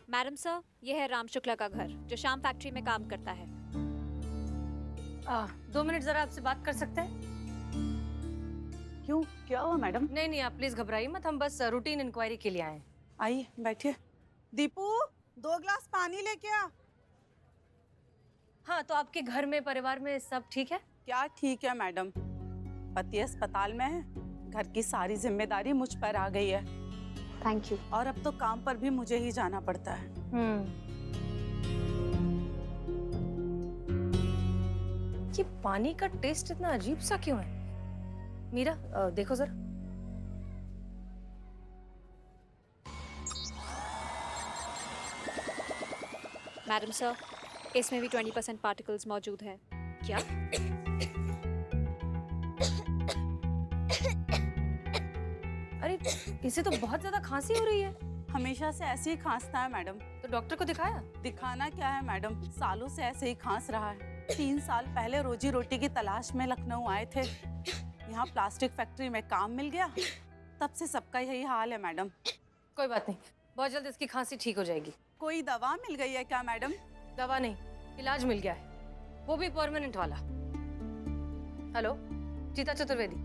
Madam sir, ये है राम शुक्ला का घर जो श्याम फैक्ट्री में काम करता है। 2 मिनट जरा आपसे बात कर सकते हैं? क्यों, क्या हुआ मैडम? नहीं नहीं, आप प्लीज घबराइए मत, हम बस रूटीन इंक्वायरी के लिए आए हैं। आइए बैठिए। दीपू, 2 गिलास पानी लेके आ। हाँ, तो आपके घर में परिवार में सब ठीक है? क्या ठीक है मैडम, पति अस्पताल में है, घर की सारी जिम्मेदारी मुझ पर आ गई है। Thank you. और अब तो काम पर भी मुझे ही जाना पड़ता है। ये पानी का टेस्ट इतना अजीब सा क्यों है? मीरा, देखो जरा। मैडम सर, इसमें भी 20% पार्टिकल्स मौजूद है। क्या? अरे, इसे तो बहुत ज्यादा खांसी हो रही है। हमेशा से ऐसे ही खांसता है मैडम। तो डॉक्टर को दिखाया? दिखाना क्या है मैडम, सालों से ऐसे ही खांस रहा है। 3 साल पहले रोजी रोटी की तलाश में लखनऊ आए थे, यहाँ प्लास्टिक फैक्ट्री में काम मिल गया, तब से सबका यही हाल है मैडम। कोई बात नहीं, बहुत जल्द इसकी खांसी ठीक हो जाएगी। कोई दवा मिल गई है क्या मैडम? दवा नहीं, इलाज मिल गया है, वो भी परमानेंट वाला। हेलो, चीता चतुर्वेदी,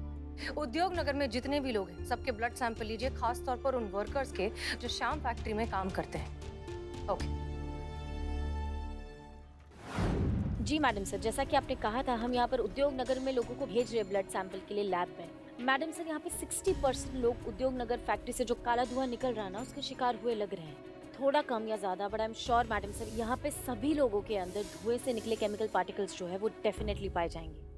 उद्योग नगर में जितने भी लोग हैं सबके ब्लड सैंपल लीजिए, खास तौर पर उन वर्कर्स के जो श्याम फैक्ट्री में काम करते हैं। ओके। जी मैडम सर, जैसा कि आपने कहा था, हम यहाँ पर उद्योग नगर में लोगों को भेज रहे हैं ब्लड सैंपल के लिए लैब में। मैडम सर, यहाँ पे 60% लोग उद्योग नगर फैक्ट्री से जो काला धुआं निकल रहा है ना, उसके शिकार हुए लग रहे हैं। थोड़ा कम या ज्यादा, but I am sure madam sir, यहाँ पे सभी लोगों के अंदर धुएं से निकले केमिकल पार्टिकल्स जो है वो डेफिनेटली पाए जाएंगे।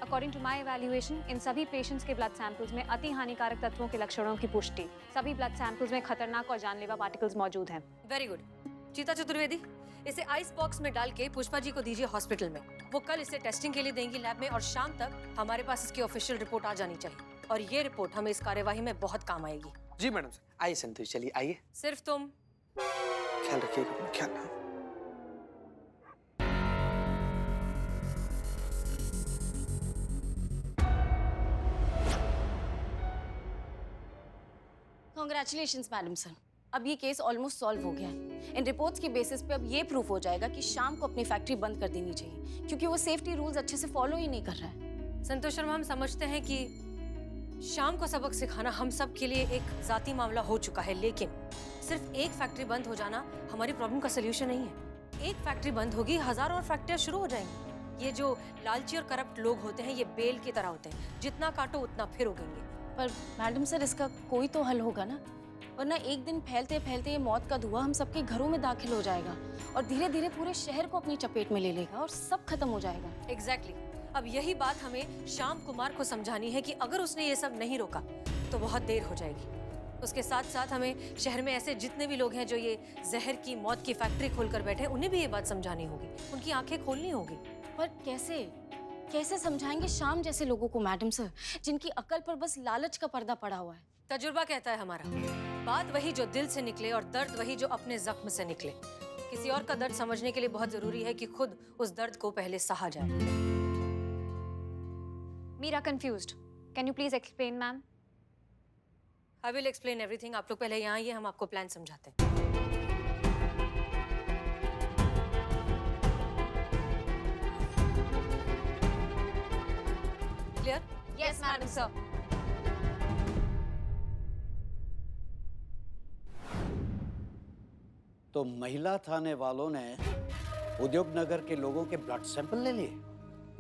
अकॉर्डिंग टू माई इवैल्यूएशन, इन सभी पेशेंट्स के ब्लड सैंपल्स में अति हानिकारक तत्वों के लक्षणों की पुष्टि। सभी ब्लड सैंपल्स में खतरनाक और जानलेवा पार्टिकल्स मौजूद हैं। Very good. चीता चतुर्वेदी, इसे आइस बॉक्स में डाल के पुष्पा जी को दीजिए हॉस्पिटल में। वो कल इसे टेस्टिंग के लिए देंगी लैब में, और शाम तक हमारे पास इसकी ऑफिशियल रिपोर्ट आ जानी चाहिए, और ये रिपोर्ट हमें इस कार्यवाही में बहुत काम आएगी। जी मैडम। आइए संतोष, चलिए आइए। सिर्फ तुम ख्याल रखिएगा अपना, ख्याल। कांग्रेचुलेशंस मैडम सर, अब ये केस ऑलमोस्ट सॉल्व हो गया है। इन रिपोर्ट्स के बेसिस पे अब ये प्रूफ हो जाएगा कि शाम को अपनी फैक्ट्री बंद कर देनी चाहिए, क्योंकि वो सेफ्टी रूल्स अच्छे से फॉलो ही नहीं कर रहा है। संतोष शर्मा, हम समझते हैं कि शाम को सबक सिखाना हम सब के लिए एक जाती मामला हो चुका है, लेकिन सिर्फ एक फैक्ट्री बंद हो जाना हमारी प्रॉब्लम का सोल्यूशन नहीं है। एक फैक्ट्री बंद होगी, हजारों और फैक्ट्रियां शुरू हो जाएंगी। ये जो लालची और करप्ट लोग होते हैं, ये बेल की तरह होते हैं, जितना काटो उतना फिर उगेंगे। पर मैडम सर, इसका कोई तो हल होगा ना, वरना एक दिन फैलते फैलते ये मौत का धुआं हम सबके घरों में दाखिल हो जाएगा और धीरे धीरे पूरे शहर को अपनी चपेट में ले लेगा और सब खत्म हो जाएगा। एग्जैक्टली। अब यही बात हमें श्याम कुमार को समझानी है कि अगर उसने ये सब नहीं रोका तो बहुत देर हो जाएगी। उसके साथ साथ हमें शहर में ऐसे जितने भी लोग हैं जो ये जहर की मौत की फैक्ट्री खोलकर बैठे, उन्हें भी ये बात समझानी होगी, उनकी आंखें खोलनी होगी। पर कैसे समझाएंगे शाम जैसे लोगों को मैडम सर, जिनकी अकल पर बस लालच का पर्दा पड़ा हुआ है? तजुर्बा कहता है हमारा, बात वही जो दिल से निकले और दर्द वही जो अपने जख्म से निकले। किसी और का दर्द समझने के लिए बहुत जरूरी है कि खुद उस दर्द को पहले सहा जाए। Meera confused, can you please explain ma'am? I will explain everything. आप लोग पहले यहाँ आइए, हम आपको प्लान समझाते हैं। क्लियर? Yes madam sir. तो महिला थाने वालों ने उद्योग नगर के लोगों के ब्लड सैंपल ले लिए?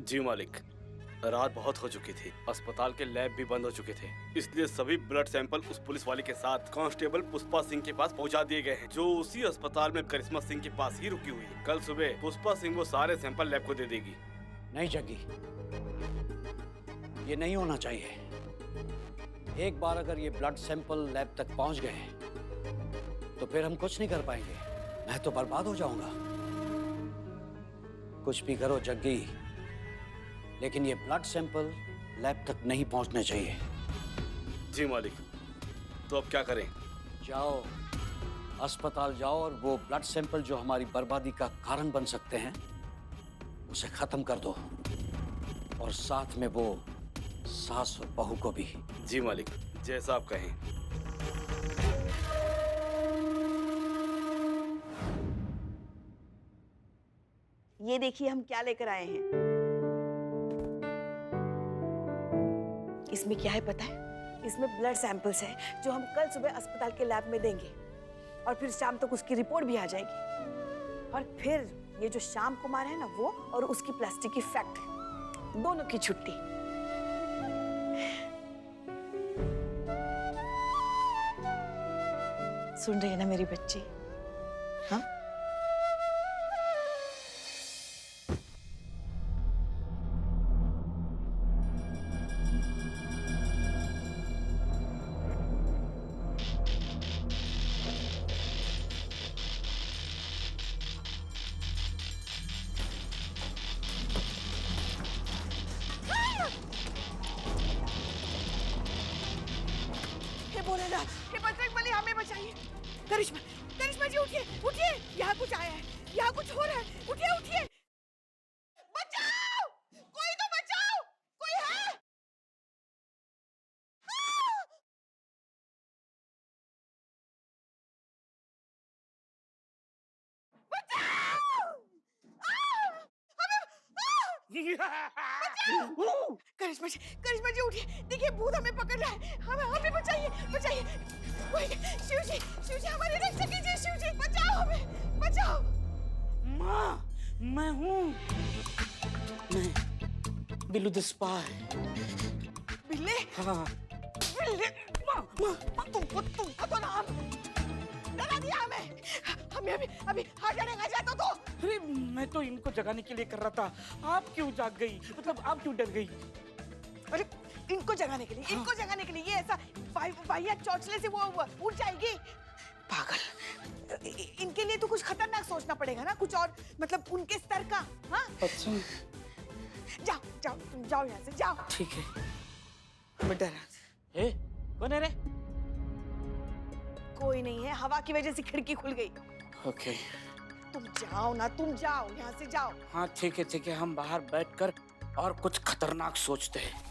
जी मालिक, रात बहुत हो चुकी थी, अस्पताल के लैब भी बंद हो चुके थे, इसलिए सभी ब्लड सैंपल उस पुलिस वाले के साथ कांस्टेबल पुष्पा सिंह के पास पहुंचा दिए गए हैं, जो उसी अस्पताल में करिश्मा सिंह के पास ही रुकी हुई है। कल सुबह पुष्पा सिंह वो सारे सैंपल लैब को दे देगी। नहीं जग्गी, ये नहीं होना चाहिए। एक बार अगर ये ब्लड सैंपल लैब तक पहुंच गए तो फिर हम कुछ नहीं कर पाएंगे। मैं तो बर्बाद हो जाऊंगा। कुछ भी करो जग्गी, लेकिन ये ब्लड सैंपल लैब तक नहीं पहुंचने चाहिए। जी मालिक। तो अब क्या करें? जाओ अस्पताल जाओ और वो ब्लड सैंपल जो हमारी बर्बादी का कारण बन सकते हैं उसे खत्म कर दो, और साथ में वो सास और बहू को भी। जी मालिक, जैसा आप कहें। ये देखिए हम क्या लेकर आए हैं। इसमें क्या है पता है? इसमें ब्लड सैंपल्स है जो हम कल सुबह अस्पताल के लैब में देंगे और फिर शाम तक उसकी रिपोर्ट भी आ जाएगी। और फिर ये जो श्याम कुमार है ना, वो और उसकी प्लास्टिक की फैक्ट्री, दोनों की छुट्टी। सुन रही है ना मेरी बच्ची? हाँ, हे बजरंग बली, हमें बचाइए। करिश्मा, करिश्मा जी उठिए, उठिए, यहाँ कुछ आया है, यहाँ कुछ हो रहा है, उठिए, उठिए। बचाओ, कोई तो बचाओ, कोई है? करिश्मा जी उठिए, देखिए भूत हमें पकड़ रहा है, हमें बचाइए, बचाइए। शिव जी हमारी रक्षा कीजिए, शिव जी बचाओ हमें, बचाओ। माँ, मैं हूँ, मैं बिल्लू द स्पाई। बिल्ले? हाँ। बिल्ले? माँ, तुमको तो नाम डरा दिया हमें अभी हाथ डरेगा जाता तो। अरे मैं तो इनको जगाने के लिए कर रहा था, आप क्यों जाग गई? मतलब आप क्यों डर गई? अरे इनको जगाने के लिए, इनको जगाने के लिए ये ऐसा वाहियात चौचले से वो उड़ जाएगी। पागल, इनके लिए तो कुछ खतरनाक सोचना पड़ेगा ना, कुछ और, मतलब उनके स्तर का। हाँ, अच्छा, जाओ तुम जाओ यहाँ से, जाओ। ठीक है। मैं डरा। ए, कौन है रे? कोई नहीं है, हवा की वजह से खिड़की खुल गई। ओके। तुम जाओ ना, तुम जाओ यहाँ से, जाओ। हाँ ठीक है, हम बाहर बैठकर और कुछ खतरनाक सोचते हैं।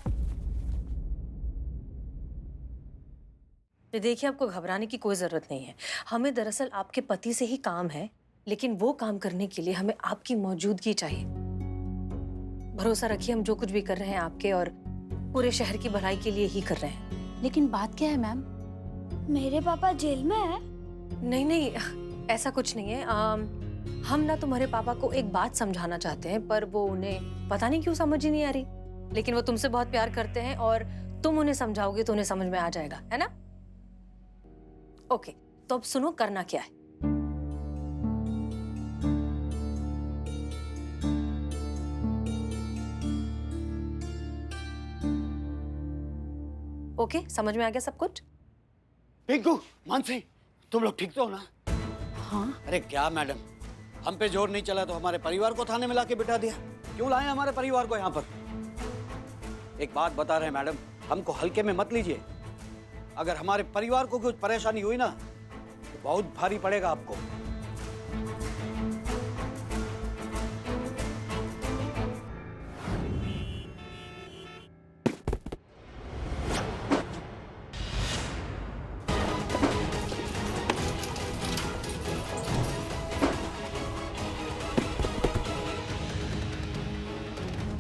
देखिए, आपको घबराने की कोई जरूरत नहीं है। हमें दरअसल आपके पति से ही काम है, लेकिन वो काम करने के लिए हमें आपकी मौजूदगी चाहिए। भरोसा रखिए, हम जो कुछ भी कर रहे हैं आपके और पूरे शहर की भलाई के लिए ही कर रहे हैं। लेकिन बात क्या है मैम? मेरे पापा जेल में है? नहीं, ऐसा कुछ नहीं है। हम ना तुम्हारे पापा को एक बात समझाना चाहते हैं, पर वो उन्हें पता नहीं क्यों समझ ही नहीं आ रही। लेकिन वो तुमसे बहुत प्यार करते हैं और तुम उन्हें समझाओगे तो उन्हें समझ में आ जाएगा, है ना? ओके, तो अब सुनो, करना क्या है। ओके, समझ में आ गया सब कुछ? पिंकू, मानसी, तुम लोग ठीक तो हो ना? हाँ। अरे क्या मैडम, हम पे जोर नहीं चला तो हमारे परिवार को थाने में लाके बिठा दिया। क्यों लाए हमारे परिवार को यहाँ पर? एक बात बता रहे हैं मैडम, हमको हल्के में मत लीजिए। अगर हमारे परिवार को कुछ परेशानी हुई ना तो बहुत भारी पड़ेगा आपको।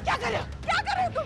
क्या कर रहे हो तुम?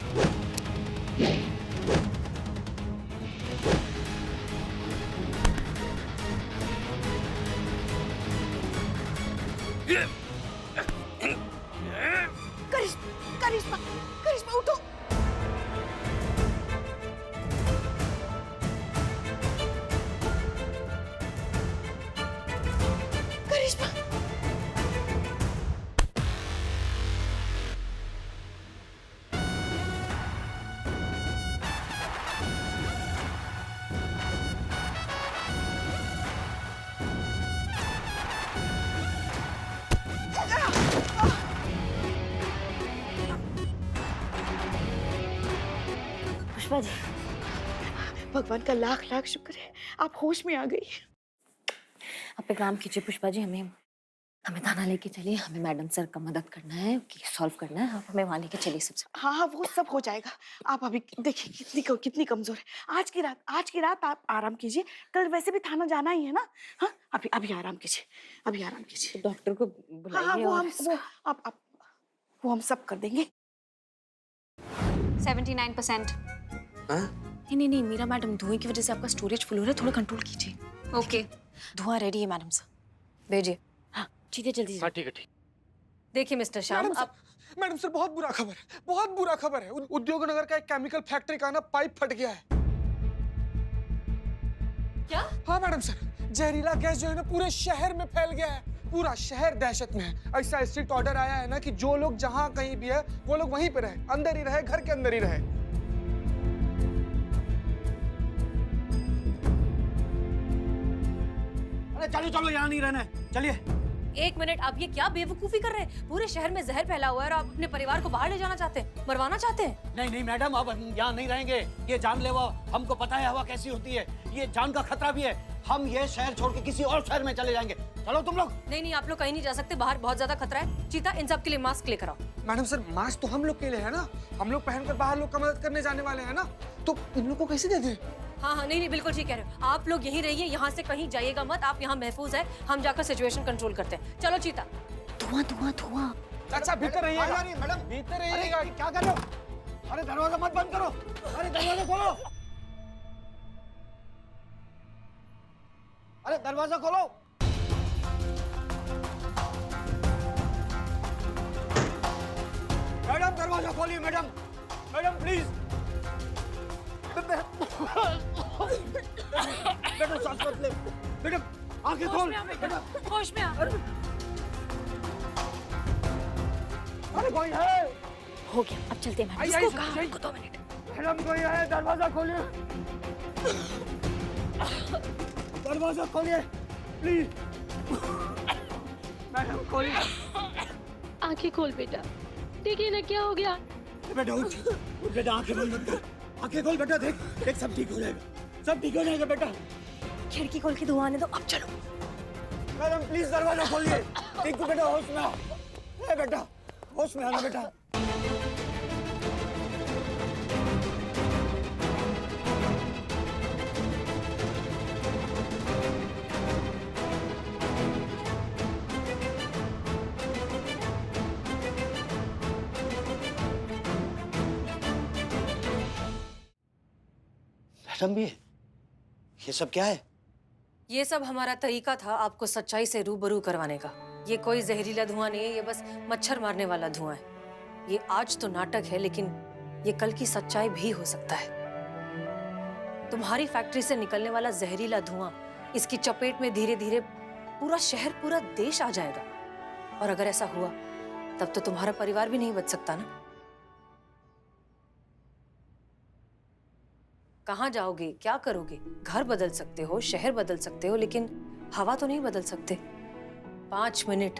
पुष्पा जी। भगवान का लाख लाख शुक्र है आप होश में आ गई। आप एक काम कीजिए पुष्पा जी, हमें हमें थाना लेके चलिए, हमें मैडम सर का मदद करना है, केस सॉल्व करना है, आप हमें वहाँ लेके चलिए सबसे। हाँ हाँ वो सब हो जाएगा। आप अभी देखिए कितनी कमजोर है। आज की रात आप आराम कीजिए, कल वैसे भी थाना जाना ही है ना। हाँ अभी अभी आराम कीजिए, अभी आराम कीजिए। डॉक्टर को हाँ बुलाइए। हाँ और वो हम सब कर देंगे। 79%। हाँ? नहीं नहीं मीरा मैडम, धुएं की वजह से आपका स्टोरेज फुल हो रहा है, थोड़ा कंट्रोल कीजिए। ओके। धुआं रेडी है मैडम सर, भेजिए। हाँ ठीक है, जल्दी हाँ ठीक है ठीक। देखिए मिस्टर श्याम, आप मैडम सर बहुत बुरा खबर है, बहुत बुरा खबर है। उद्योग नगर का एक केमिकल फैक्ट्री का ना पाइप फट गया है। क्या? हाँ मैडम सर, जहरीला गैस जो है ना पूरे शहर में फैल गया है। पूरा शहर दहशत में है। ऐसा स्ट्रिक्ट ऑर्डर आया है ना कि जो लोग जहाँ कहीं भी है वो लोग वहीं पे रहे, अंदर ही रहे, घर के अंदर ही रहे। अरे चलो चलो, यहाँ नहीं रहना है, चलिए। एक मिनट, आप ये क्या बेवकूफी कर रहे हैं? पूरे शहर में जहर फैला हुआ है और आप अपने परिवार को बाहर ले जाना चाहते हैं, मरवाना चाहते हैं? नहीं नहीं मैडम, अब हम यहाँ नहीं रहेंगे। ये जानलेवा, हमको पता है हवा कैसी होती है, ये जान का खतरा भी है। हम ये शहर छोड़ के किसी और शहर में चले जाएंगे। चलो तुम लोग। नहीं नहीं, आप लोग कहीं नहीं जा सकते, बाहर बहुत ज्यादा खतरा है। चीता, इन सब के लिए मास्क लेकर आओ। मैडम सर मास्क तो हम लोग के लिए है ना, हम लोग पहनकर बाहर लोग का मदद करने जाने वाले हैं ना, तो इन लोग को कैसे दे दें? हाँ हाँ, नहीं नहीं, बिल्कुल ठीक कह रहे हो। आप लोग यहीं रहिए, यहाँ से कहीं जाइएगा मत, आप यहाँ महफूज है। हम जाकर सिचुएशन कंट्रोल करते हैं। चलो चीता। धुआं धुआं धुआं। अच्छा भीतर रहिएगा मैडम, भीतर रहिएगा। क्या कर रहे हो? अरे दरवाजा मत बंद करो, अरे दरवाजा खोलो, अरे दरवाजा खोलो। मैडम दरवाजा खोलिए, मैडम, मैडम प्लीज। बेटा सांस मत ले, बेटा आंखें खोल, बेटा होश में आ। अरे कोई है? हो गया, अब चलते हैं मैडम। आइए, इसको कहा, आइए। रुको 2 मिनट। मैडम कोई है? दरवाजा खोलिए, दरवाजा खोलिए प्लीज। मैडम खोलिए। आंखें खोल बेटा, देखिए ना क्या हो गया। बेटा उठ बेटा, आंखें बंद मत कर, आंखें खोल बेटा, देख देख सब ठीक हो जाएगा, सब ठीक हो जाएगा बेटा। खिड़की खोल के धुआं आने दो, अब चलो। मैडम प्लीज दरवाजा खोलिए, देख बेटा होश में आओ। ए बेटा होश में आना बेटा। मैडम भी ये सब क्या है? ये सब हमारा तरीका था आपको सच्चाई से रूबरू करवाने का। ये कोई जहरीला धुआं नहीं है, ये बस मच्छर मारने वाला धुआं है। ये आज तो नाटक है, लेकिन ये कल की सच्चाई भी हो सकता है। तुम्हारी फैक्ट्री से निकलने वाला जहरीला धुआं, इसकी चपेट में धीरे धीरे पूरा शहर, पूरा देश आ जाएगा। और अगर ऐसा हुआ तब तो तुम्हारा परिवार भी नहीं बच सकता ना। कहाँ जाओगे, क्या करोगे? घर बदल सकते हो, शहर बदल सकते हो, लेकिन हवा तो नहीं बदल सकते। 5 मिनट,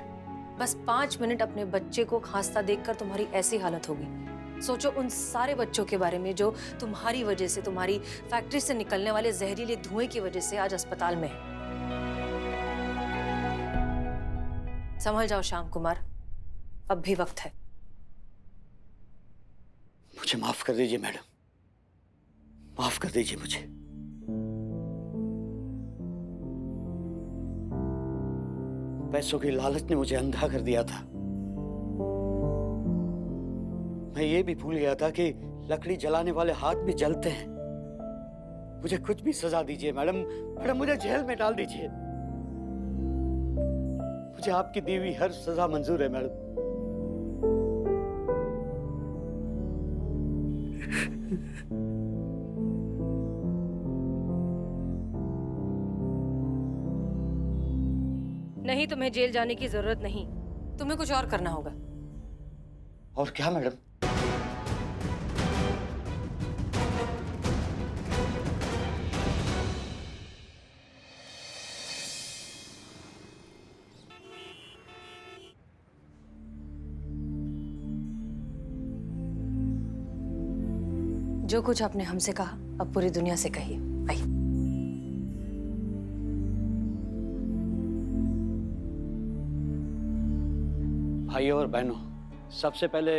बस 5 मिनट अपने बच्चे को खांसता देखकर तुम्हारी ऐसी हालत होगी। सोचो उन सारे बच्चों के बारे में जो तुम्हारी वजह से, तुम्हारी फैक्ट्री से निकलने वाले जहरीले धुएं की वजह से आज अस्पताल में है। संभल जाओ श्याम कुमार, अब भी वक्त है। मुझे माफ कर दीजिए मैडम, माफ कर दीजिए मुझे। पैसों की लालच ने मुझे अंधा कर दिया था। मैं ये भी भूल गया था कि लकड़ी जलाने वाले हाथ भी जलते हैं। मुझे कुछ भी सजा दीजिए मैडम, मैडम मुझे जेल में डाल दीजिए। मुझे आपकी दी हुई हर सजा मंजूर है मैडम। नहीं, तुम्हें जेल जाने की जरूरत नहीं, तुम्हें कुछ और करना होगा। और क्या मैडम? जो कुछ आपने हमसे कहा अब पूरी दुनिया से कहिए। आइए। भाइयों और बहनों, सबसे पहले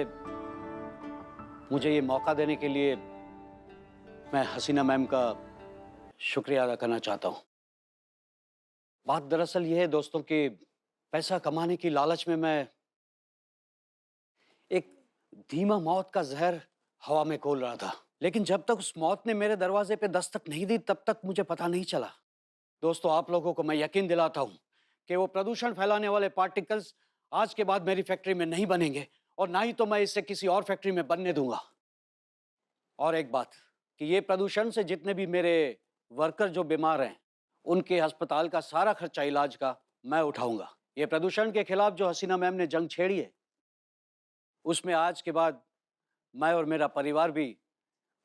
मुझे ये मौका देने के लिए मैं हसीना मैम का शुक्रिया अदा करना चाहता हूँ। बात दरअसल ये है दोस्तों कि पैसा कमाने की लालच में मैं एक धीमा मौत का जहर हवा में घोल रहा था, लेकिन जब तक उस मौत ने मेरे दरवाजे पे दस्तक नहीं दी तब तक मुझे पता नहीं चला। दोस्तों, आप लोगों को मैं यकीन दिलाता हूँ कि वो प्रदूषण फैलाने वाले पार्टिकल्स आज के बाद मेरी फैक्ट्री में नहीं बनेंगे और ना ही तो मैं इसे किसी और फैक्ट्री में बनने दूंगा। और एक बात कि ये प्रदूषण से जितने भी मेरे वर्कर जो बीमार हैं उनके अस्पताल का सारा खर्चा इलाज का मैं उठाऊंगा। ये प्रदूषण के खिलाफ जो हसीना मैम ने जंग छेड़ी है उसमें आज के बाद मैं और मेरा परिवार भी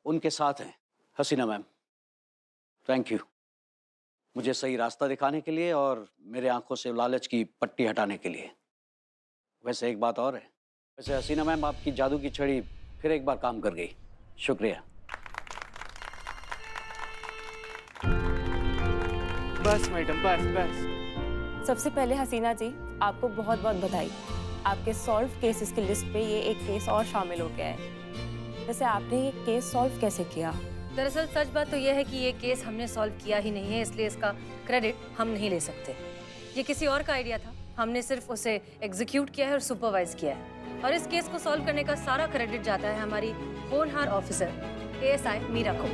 उनके साथ हैं। हसीना मैम, थैंक यू मुझे सही रास्ता दिखाने के लिए और मेरे आंखों से लालच की पट्टी हटाने के लिए। वैसे एक बात और है, वैसे हसीना मैम आपकी जादू की छड़ी फिर एक बार काम कर गई। शुक्रिया। बस मैडम, बस बस। सबसे पहले हसीना जी, आपको बहुत बहुत बधाई। आपके सॉल्व केसेस की लिस्ट पे ये एक केस और शामिल हो गया है। वैसे आपने ये केस सॉल्व कैसे किया? दरअसल सच बात तो यह है कि ये केस हमने सॉल्व किया ही नहीं है, इसलिए इसका क्रेडिट हम नहीं ले सकते। ये किसी और का आइडिया था, हमने सिर्फ उसे एग्जीक्यूट किया है और सुपरवाइज किया है। और इस केस को सॉल्व करने का सारा क्रेडिट जाता है हमारी होनहार ऑफिसर ASI मीरा को।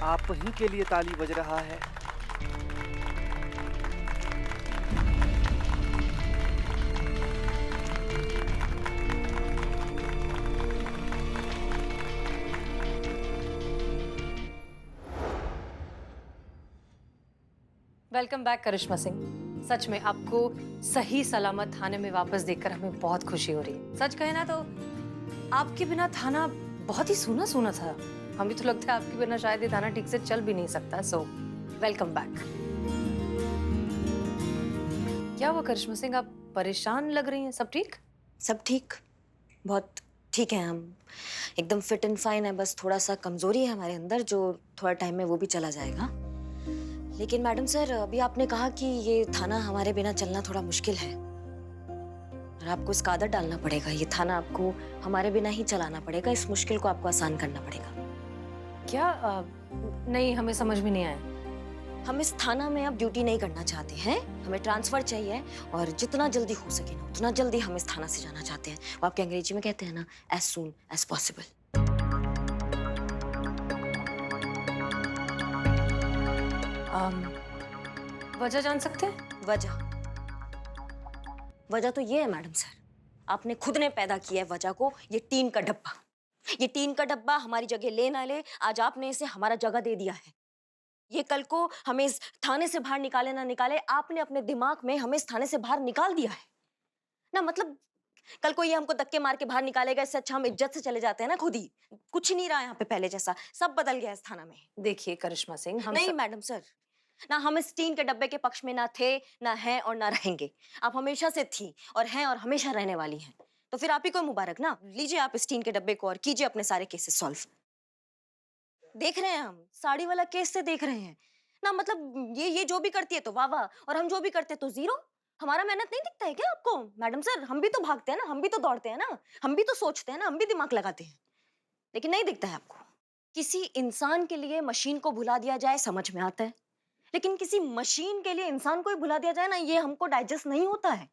आप ही के लिए ताली बज रहा है। वेलकम बैक करिश्मा सिंह। सच में आपको सही सलामत थाने में वापस देखकर हमें बहुत खुशी हो रही है। सच कहे ना तो आपके बिना थाना बहुत ही सूना सूना था। हमें तो लगता है आपके बिना शायद ये थाना ठीक से चल भी नहीं सकता। So welcome back. क्या हुआ करिश्मा सिंह, आप परेशान लग रही हैं? सब ठीक? सब ठीक, बहुत ठीक है। हम एकदम फिट एंड फाइन है, बस थोड़ा सा कमजोरी है हमारे अंदर जो थोड़ा टाइम में वो भी चला जाएगा। लेकिन मैडम सर, अभी आपने कहा कि ये थाना हमारे बिना चलना थोड़ा मुश्किल है और आपको इसका आदत डालना पड़ेगा। ये थाना आपको हमारे बिना ही चलाना पड़ेगा, इस मुश्किल को आपको आसान करना पड़ेगा। क्या नहीं, हमें समझ में नहीं आया। हम इस थाना में अब ड्यूटी नहीं करना चाहते हैं, हमें ट्रांसफर चाहिए और जितना जल्दी हो सके ना उतना जल्दी हम इस थाना से जाना चाहते हैं। वो आपके अंग्रेजी में कहते हैं ना, एज सून एज पॉसिबल। वजह जान सकते हैं? वजह तो ये है मैडम सर, आपने खुद ने पैदा किया है वजह को। ये टीन का डब्बा, ये टीन का डब्बा हमारी जगह ले ना ले, आज आपने इसे हमारा जगह दे दिया है। ये कल को हमें इस थाने से बाहर निकाले ना निकाले, आपने अपने दिमाग में हमें इस थाने से बाहर निकाल दिया है ना। मतलब कल को ये हमको धक्के मार के बाहर निकालेगा, इससे अच्छा हम इज्जत से चले जाते हैं ना। खुद ही कुछ नहीं रहा यहाँ पे पहले जैसा, सब बदल गया इस थाना में। देखिए करिश्मा सिंह, हम नहीं मैडम सर, ना हम इस टीन के डब्बे के पक्ष में ना थे, ना हैं और ना रहेंगे। आप हमेशा से थी और हैं और हमेशा रहने वाली हैं। तो फिर आप ही को मुबारक ना। लीजिए आप इस टीन के डब्बे को और कीजिए अपने सारे केसेस सॉल्व। देख रहे हैं हम साड़ी वाला केस से देख रहे हैं ना। मतलब ये जो भी करती है तो वाह वाह, और हम जो भी करते तो जीरो। हमारा मेहनत नहीं दिखता है क्या आपको मैडम सर? हम भी तो भागते हैं ना, हम भी तो दौड़ते हैं ना, हम भी तो सोचते हैं ना, हम भी दिमाग लगाते हैं, लेकिन नहीं दिखता है आपको। किसी इंसान के लिए मशीन को भुला दिया जाए समझ में आता है, लेकिन किसी मशीन के लिए इंसान को ही भुला दिया जाए ना, ये हमको डाइजेस्ट नहीं होता है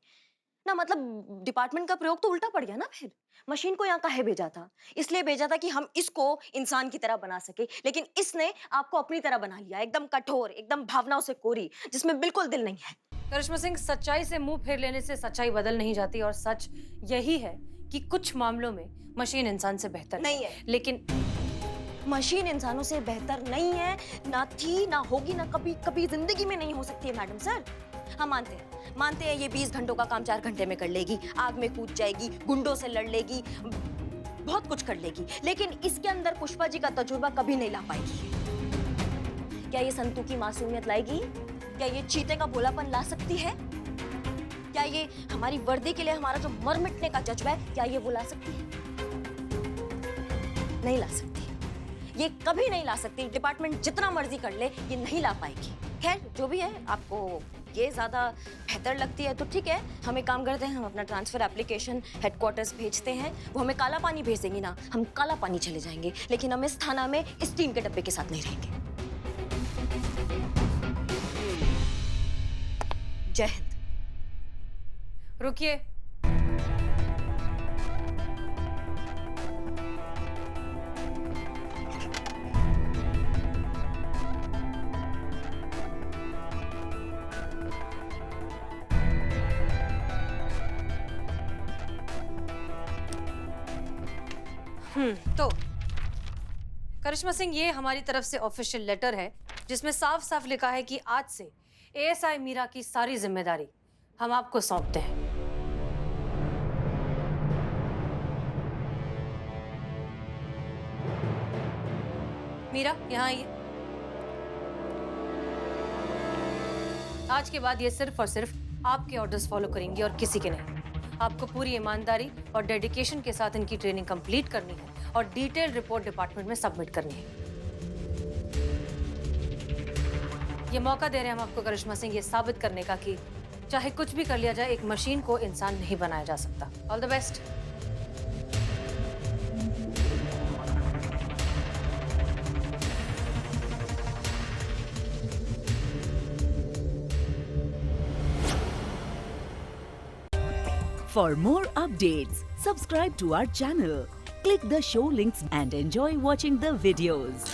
ना। मतलब डिपार्टमेंट का प्रयोग तो उल्टा पड़ गया ना। फिर मशीन को यहाँ काहे भेजा था? इसलिए भेजा था कि हम इसको इंसान की तरह बना सके, लेकिन इसने आपको अपनी तरह बना लिया, एकदम कठोर, एकदम भावनाओं से कोरी, जिसमें बिल्कुल दिल नहीं है। करिश्मा सिंह, सच्चाई से मुंह फेर लेने से सच्चाई बदल नहीं जाती, और सच यही है कि कुछ मामलों में मशीन इंसान से बेहतर नहीं है। लेकिन मशीन इंसानों से बेहतर नहीं है, ना थी, ना होगी, ना कभी कभी जिंदगी में नहीं हो सकती है मैडम सर। हम मानते हैं ये 20 घंटों का काम 4 घंटे में कर लेगी, आग में कूद जाएगी, गुंडों से लड़ लेगी, बहुत कुछ कर लेगी, लेकिन इसके अंदर पुष्पा जी का तजुर्बा कभी नहीं ला पाएगी। क्या ये संतू की मासूमियत लाएगी? क्या ये चीते का भोलापन ला सकती है? क्या ये हमारी वर्दी के लिए हमारा जो मर मिटने का जज्बा है, क्या ये वो ला सकती है? नहीं ला सकती, ये कभी नहीं ला सकती। डिपार्टमेंट जितना मर्जी कर ले, ये नहीं ला पाएगी। खैर जो भी है, आपको ये ज्यादा बेहतर लगती है तो ठीक है, हम एक काम करते हैं, हम अपना ट्रांसफर एप्लीकेशन हेडक्वार्टर्स भेजते हैं, वो हमें काला पानी भेज देंगी ना, हम काला पानी चले जाएंगे, लेकिन हम इस थाना में इस टीम के डब्बे के साथ नहीं रहेंगे। जय हिंद। रुकिए, तो करिश्मा सिंह, ये हमारी तरफ से ऑफिशियल लेटर है जिसमें साफ साफ लिखा है कि आज से एएसआई मीरा की सारी जिम्मेदारी हम आपको सौंपते हैं। मीरा, यहाँ आइए। आज के बाद ये सिर्फ और सिर्फ आपके ऑर्डर्स फॉलो करेंगी और किसी के नहीं। आपको पूरी ईमानदारी और डेडिकेशन के साथ इनकी ट्रेनिंग कंप्लीट करनी है और डिटेल रिपोर्ट डिपार्टमेंट में सबमिट करनी है। ये मौका दे रहे हैं हम आपको करिश्मा सिंह, ये साबित करने का कि चाहे कुछ भी कर लिया जाए, एक मशीन को इंसान नहीं बनाया जा सकता। All the best. For more updates, subscribe to our channel, click the show links and enjoy watching the videos.